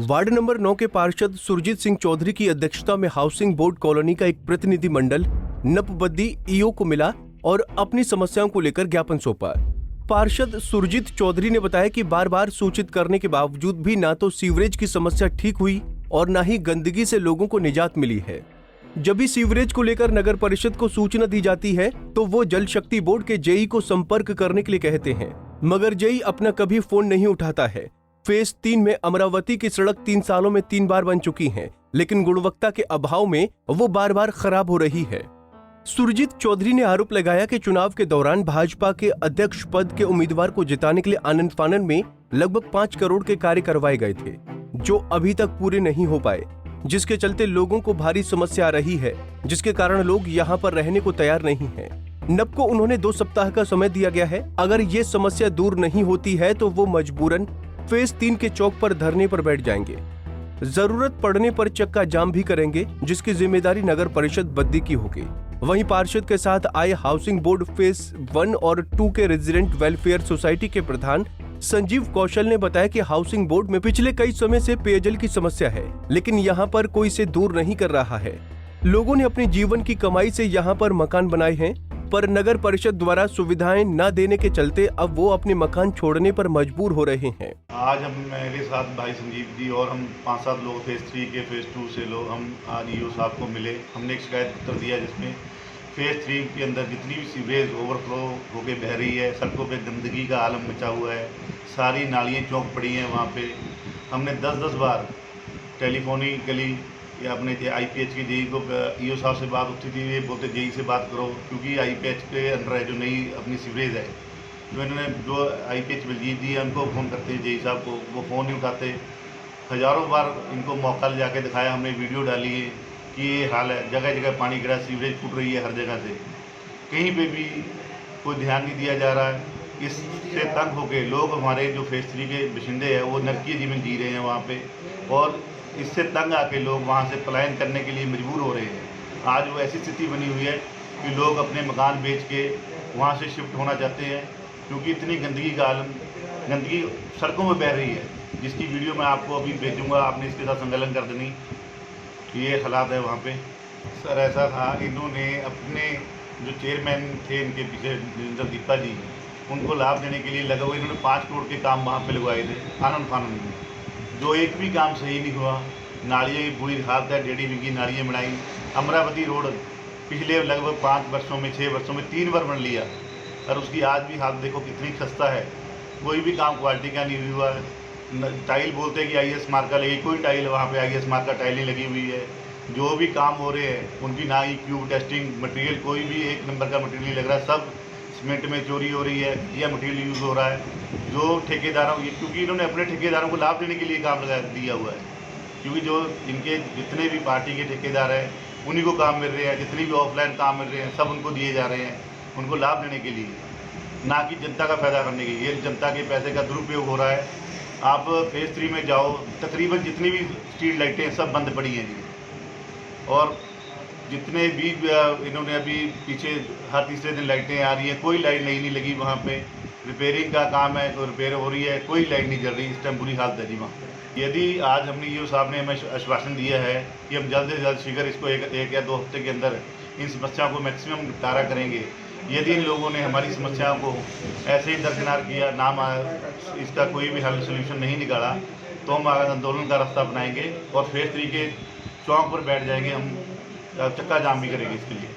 Ward number 9 के पार्षद सुरजीत सिंह चौधरी की अध्यक्षता में हाउसिंग बोर्ड कॉलोनी का एक प्रतिनिधि मंडल नपबद्दी ईओ को मिला और अपनी समस्याओं को लेकर ज्ञापन सौंपा। पार्षद सुरजीत चौधरी ने बताया कि बार बार सूचित करने के बावजूद भी ना तो सीवरेज की समस्या ठीक हुई और न ही गंदगी से लोगों को निजात मिली है। जब भी सीवरेज को लेकर नगर परिषद को सूचना दी जाती है तो वो जल शक्ति बोर्ड के जेई को संपर्क करने के लिए कहते हैं, मगर जेई अपना कभी फोन नहीं उठाता है। फेज 3 में अमरावती की सड़क 3 सालों में 3 बार बन चुकी है, लेकिन गुणवत्ता के अभाव में वो बार बार खराब हो रही है। सुरजीत चौधरी ने आरोप लगाया कि चुनाव के दौरान भाजपा के अध्यक्ष पद के उम्मीदवार को जिताने के लिए आनंद फानन में लगभग 5 करोड़ के कार्य करवाए गए थे, जो अभी तक पूरे नहीं हो पाए, जिसके चलते लोगों को भारी समस्या आ रही है, जिसके कारण लोग यहाँ पर रहने को तैयार नहीं है। नब को उन्होंने 2 सप्ताह का समय दिया गया है। अगर ये समस्या दूर नहीं होती है तो वो मजबूरन फेज 3 के चौक पर धरने पर बैठ जाएंगे। जरूरत पड़ने पर चक्का जाम भी करेंगे, जिसकी जिम्मेदारी नगर परिषद बद्दी की होगी। वहीं पार्षद के साथ आए हाउसिंग बोर्ड फेज 1 और 2 के रेजिडेंट वेलफेयर सोसाइटी के प्रधान संजीव कौशल ने बताया कि हाउसिंग बोर्ड में पिछले कई समय से पेयजल की समस्या है, लेकिन यहाँ पर कोई इसे दूर नहीं कर रहा है। लोगों ने अपने जीवन की कमाई से यहाँ पर मकान बनाए हैं, पर नगर परिषद द्वारा सुविधाएं न देने के चलते अब वो अपने मकान छोड़ने पर मजबूर हो रहे हैं। आज हम मेरे साथ भाई संजीव जी और हम 5-7 लोग फेज 3 के फेज 2 से लोग हम आज ईओ साहब को मिले। हमने एक शिकायत पत्र दिया जिसमें फेज 3 के अंदर जितनी भी सीवरेज ओवरफ्लो होकर बह रही है, सड़कों पे गंदगी का आलम मचा हुआ है, सारी नालियाँ चौक पड़ी हैं। वहाँ पे हमने 10-10 बार टेलीफोनिकली या अपने IPH के जेई को ईओ साहब से बात उठी थी, ये बोलते जेई से बात करो, क्योंकि IPH के अंडर है जो नई अपनी सीवरेज है। जो इन्होंने जो IPH बलजीत जी है उनको फ़ोन करते हैं जेई साहब को, वो फ़ोन नहीं उठाते। हज़ारों बार इनको मौका जाके दिखाया, हमने वीडियो डाली है कि ये हाल है, जगह जगह पानी गिरा, सीवरेज फूट रही है हर जगह से, कहीं पे भी कोई ध्यान नहीं दिया जा रहा है। इससे तंग होके लोग हमारे जो फेज 3 के बाशिंदे हैं वो नरकीय जीवन जी रहे हैं वहाँ पे, और इससे तंग आके लोग वहाँ से पलायन करने के लिए मजबूर हो रहे हैं। आज वो ऐसी स्थिति बनी हुई है कि लोग अपने मकान बेच के वहाँ से शिफ्ट होना चाहते हैं, क्योंकि इतनी गंदगी का आलम, गंदगी सड़कों में बह रही है, जिसकी वीडियो मैं आपको अभी भेजूँगा, आपने इसके साथ संकलन कर देनी कि ये हालात है वहाँ पे। सर ऐसा था, इन्होंने अपने जो चेयरमैन थे इनके पीछे दीपा जी, उनको लाभ देने के लिए लगा हुआ, इन्होंने 5 करोड़ के काम वहाँ पे लगवाए थे आनंद फानन में, जो एक भी काम सही नहीं हुआ। नालियाँ की बुरी हालत है, 1.5 की नालियाँ बनाई। अमरावती रोड पिछले लगभग 5 वर्षों में 6 वर्षों में 3 बार बन लिया, और उसकी आज भी हालत देखो कितनी खस्ता है। कोई भी काम क्वालिटी का नहीं हुआ है। टाइल बोलते हैं कि IS मार्क का लगी, कोई टाइल वहाँ पे IS मार्क का टाइल नहीं लगी हुई है। जो भी काम हो रहे हैं उनकी ना ही क्यूब टेस्टिंग मटेरियल, कोई भी 1 नंबर का मटेरियल लग रहा है, सब सीमेंट में चोरी हो रही है, घटिया मटेरियल यूज़ हो रहा है। जो ठेकेदारों, क्योंकि इन्होंने अपने ठेकेदारों को लाभ देने के लिए काम लगा दिया हुआ है, क्योंकि जो इनके जितने भी पार्टी के ठेकेदार हैं उन्हीं को काम मिल रहे हैं, जितने भी ऑफलाइन काम मिल रहे हैं सब उनको दिए जा रहे हैं, उनको लाभ देने के लिए, ना कि जनता का फायदा करने के लिए। ये जनता के पैसे का दुरुपयोग हो रहा है। आप फेज 3 में जाओ, तकरीबन जितनी भी स्ट्रीट लाइटें हैं सब बंद पड़ी हैं जी, और जितने भी इन्होंने अभी पीछे हर तीसरे दिन लाइटें आ रही हैं, कोई लाइट नहीं लगी वहाँ पे। रिपेयरिंग का काम है तो रिपेयर हो रही है, कोई लाइट नहीं जल रही। इस टाइम बुरी हालत है जी वहाँ पे। यदि आज हमने ईओ साहब ने हमें आश्वासन दिया है कि हम जल्द से जल्द शीघ्र इसको एक या 2 हफ्ते के अंदर इन समस्याओं को मैक्सिमम निपटारा करेंगे। यदि इन लोगों ने हमारी समस्याओं को ऐसे ही दरकिनार किया, इसका कोई भी हल सोल्यूशन नहीं निकाला, तो हम आंदोलन का रास्ता अपनाएंगे और फेज 3 के चौक पर बैठ जाएंगे। हम चक्का जाम भी करेंगे इसके लिए।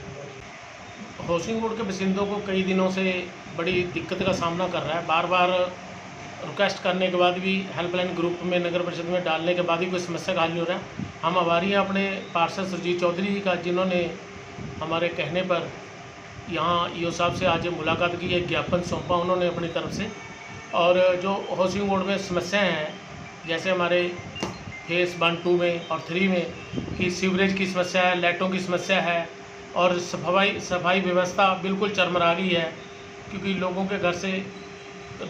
हाउसिंग बोर्ड के बाशिंदों को कई दिनों से बड़ी दिक्कत का सामना कर रहा है। बार बार रिक्वेस्ट करने के बाद भी, हेल्पलाइन ग्रुप में नगर परिषद में डालने के बाद भी कोई समस्या का हल नहीं हो रहा है। हम आभारी हैं अपने पार्षद सुरजीत चौधरी जी का, जिन्होंने हमारे कहने पर यहाँ ईओ साहब से आज मुलाकात की, एक ज्ञापन सौंपा उन्होंने अपनी तरफ से। और जो हाउसिंग बोर्ड में समस्याएँ हैं, जैसे हमारे फेज 1, 2 में और 3 में कि सीवरेज की समस्या है, लाइटों की समस्या है, और सफाई व्यवस्था बिल्कुल चरमरा गई है, क्योंकि लोगों के घर से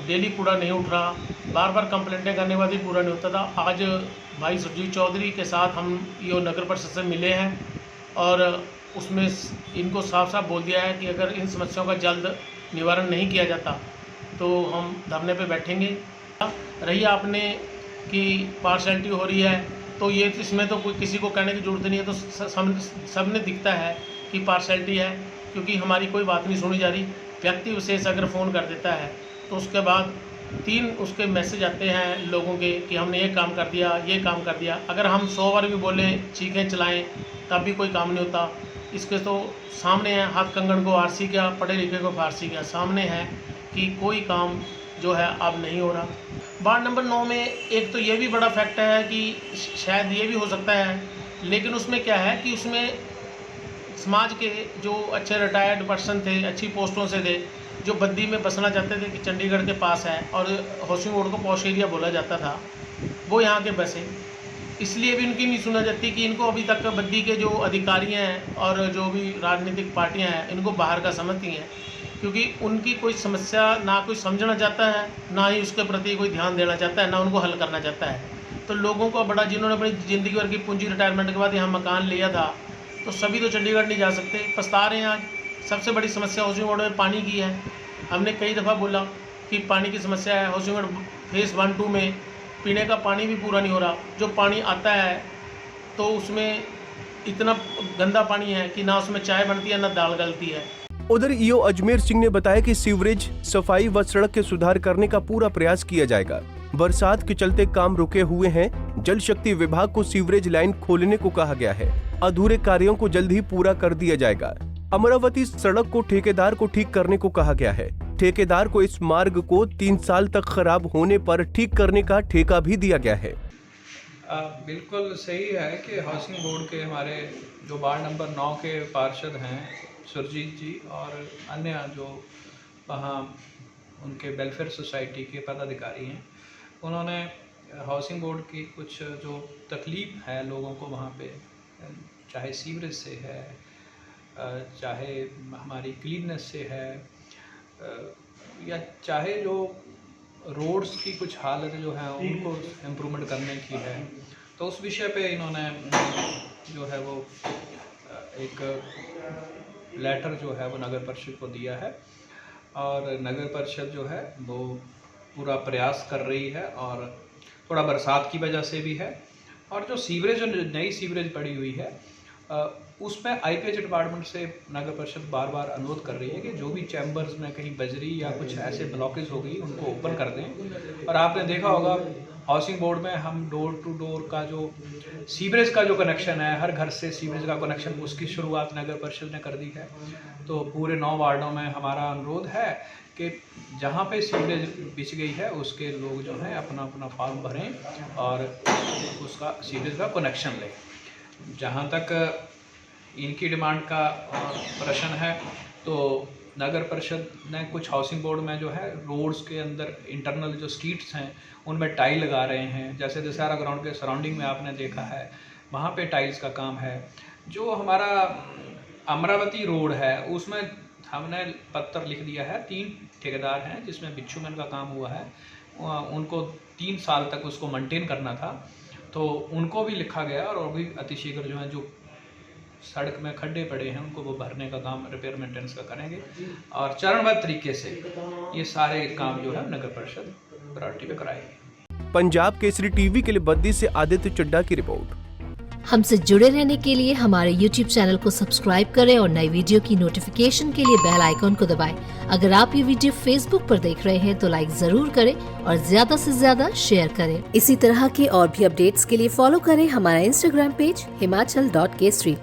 डेली कूड़ा नहीं उठ रहा। बार बार कंप्लेंटें करने के बाद भी पूरा नहीं होता था। आज भाई सुरजीत चौधरी के साथ हम ईओ नगर परिषद से मिले हैं, और उसमें इनको साफ साफ बोल दिया है कि अगर इन समस्याओं का जल्द निवारण नहीं किया जाता तो हम धरने पे बैठेंगे। रही आपने कि पार्शलिटी हो रही है, तो ये इसमें तो कोई किसी को कहने की ज़रूरत नहीं है, तो सबने दिखता है कि पार्शलिटी है, क्योंकि हमारी कोई बात नहीं सुनी जा रही। व्यक्ति विशेष अगर फ़ोन कर देता है तो उसके बाद 3 उसके मैसेज आते हैं लोगों के कि हमने ये काम कर दिया, ये काम कर दिया। अगर हम 100 बार भी बोलें, चीखें चलाएं, तब भी कोई काम नहीं होता। इसके तो सामने है, हाथ कंगन को आरसी क्या, पढ़े लिखे को फारसी क्या, सामने है कि कोई काम जो है अब नहीं हो रहा। वार्ड नंबर 9 में एक तो ये भी बड़ा फैक्ट है कि शायद ये भी हो सकता है, लेकिन उसमें क्या है कि उसमें समाज के जो अच्छे रिटायर्ड पर्सन थे, अच्छी पोस्टों से थे, जो बद्दी में बसना चाहते थे कि चंडीगढ़ के पास है और हाउसिंग बोर्ड को पॉश एरिया बोला जाता था, वो यहाँ के बसे। इसलिए भी उनकी नहीं सुना जाती कि इनको अभी तक बद्दी के जो अधिकारी हैं और जो भी राजनीतिक पार्टियां हैं, इनको बाहर का समझती हैं, क्योंकि उनकी कोई समस्या ना कोई समझना चाहता है, ना ही उसके प्रति कोई ध्यान देना चाहता है, ना उनको हल करना चाहता है। तो लोगों को बड़ा, जिन्होंने अपनी ज़िंदगी भर की पूंजी रिटायरमेंट के बाद यहाँ मकान लिया था, तो सभी तो चंडीगढ़ नहीं जा सकते, पछता रहे हैं आज। सबसे बड़ी समस्या हाउसिंग बोर्ड में पानी की है। हमने कई दफ़ा बोला कि पानी की समस्या है। हाउसिंग बोर्ड फेज़ 1-2 में पीने का पानी भी पूरा नहीं हो रहा। जो पानी आता है तो उसमें इतना गंदा पानी है कि ना उसमें चाय बनती है, ना दाल गलती है। उधर ईओ अजमेर सिंह ने बताया कि सीवरेज, सफाई व सड़क के सुधार करने का पूरा प्रयास किया जाएगा। बरसात के चलते काम रुके हुए हैं। जल शक्ति विभाग को सीवरेज लाइन खोलने को कहा गया है। अधूरे कार्यों को जल्द ही पूरा कर दिया जाएगा। अमरावती सड़क को ठेकेदार को ठीक करने को कहा गया है। ठेकेदार को इस मार्ग को 3 साल तक खराब होने पर ठीक करने का ठेका भी दिया गया है। बिल्कुल सही है कि हाउसिंग बोर्ड के हमारे जो वार्ड नंबर 9 के पार्षद हैं सुरजीत जी और अन्य जो वहाँ उनके वेलफेयर सोसाइटी के पदाधिकारी हैं, उन्होंने हाउसिंग बोर्ड की कुछ जो तकलीफ़ है लोगों को वहाँ पे, चाहे सीवरेज से है, चाहे हमारी क्लीननेस से है, या चाहे जो रोड्स की कुछ हालत जो है उनको इम्प्रूवमेंट करने की है, तो उस विषय पे इन्होंने जो है वो एक लेटर जो है वो नगर परिषद को दिया है और नगर परिषद जो है वो पूरा प्रयास कर रही है और थोड़ा बरसात की वजह से भी है। और जो सीवरेज, जो नई सीवरेज पड़ी हुई है उसमें आईपीएच डिपार्टमेंट से नगर परिषद बार बार अनुरोध कर रही है कि जो भी चैम्बर्स में कहीं बजरी या कुछ ऐसे ब्लॉकेज हो गई उनको ओपन कर दें। और आपने देखा होगा हाउसिंग बोर्ड में हम डोर टू डोर का जो सीवरेज का जो कनेक्शन है, हर घर से सीवरेज का कनेक्शन, उसकी शुरुआत नगर परिषद ने कर दी है। तो पूरे 9 वार्डों में हमारा अनुरोध है कि जहाँ पे सीवरेज बिछ गई है उसके लोग जो हैं अपना अपना फॉर्म भरें और उसका सीवरेज का कनेक्शन लें। जहाँ तक इनकी डिमांड का प्रश्न है तो नगर परिषद ने कुछ हाउसिंग बोर्ड में जो है रोड्स के अंदर इंटरनल जो स्ट्रीट्स हैं उनमें टाइल लगा रहे हैं। जैसे दशहरा ग्राउंड के सराउंडिंग में आपने देखा है वहाँ पे टाइल्स का काम है। जो हमारा अमरावती रोड है उसमें हमने पत्र लिख दिया है। 3 ठेकेदार हैं जिसमें बिच्छूमैन का काम हुआ है, उनको 3 साल तक उसको मेंटेन करना था, तो उनको भी लिखा गया और भी अतिशीघ्र जो है जो सड़क में खड्डे पड़े हैं उनको वो भरने का काम, रिपेयर मेंटेनेंस का करेंगे और चरणबद्ध तरीके से ये सारे काम जो है नगर परिषद प्रायोरिटी पे कराएगी। पंजाब केसरी टीवी के लिए बद्दी से आदित्य चड्ढा की रिपोर्ट। हमसे जुड़े रहने के लिए हमारे YouTube चैनल को सब्सक्राइब करें और नई वीडियो की नोटिफिकेशन के लिए बेल आइकॉन को दबाएं। अगर आप ये वीडियो Facebook पर देख रहे हैं तो लाइक जरूर करें और ज्यादा से ज्यादा शेयर करें। इसी तरह के और भी अपडेट्स के लिए फॉलो करें हमारा Instagram पेज himachal.kesri।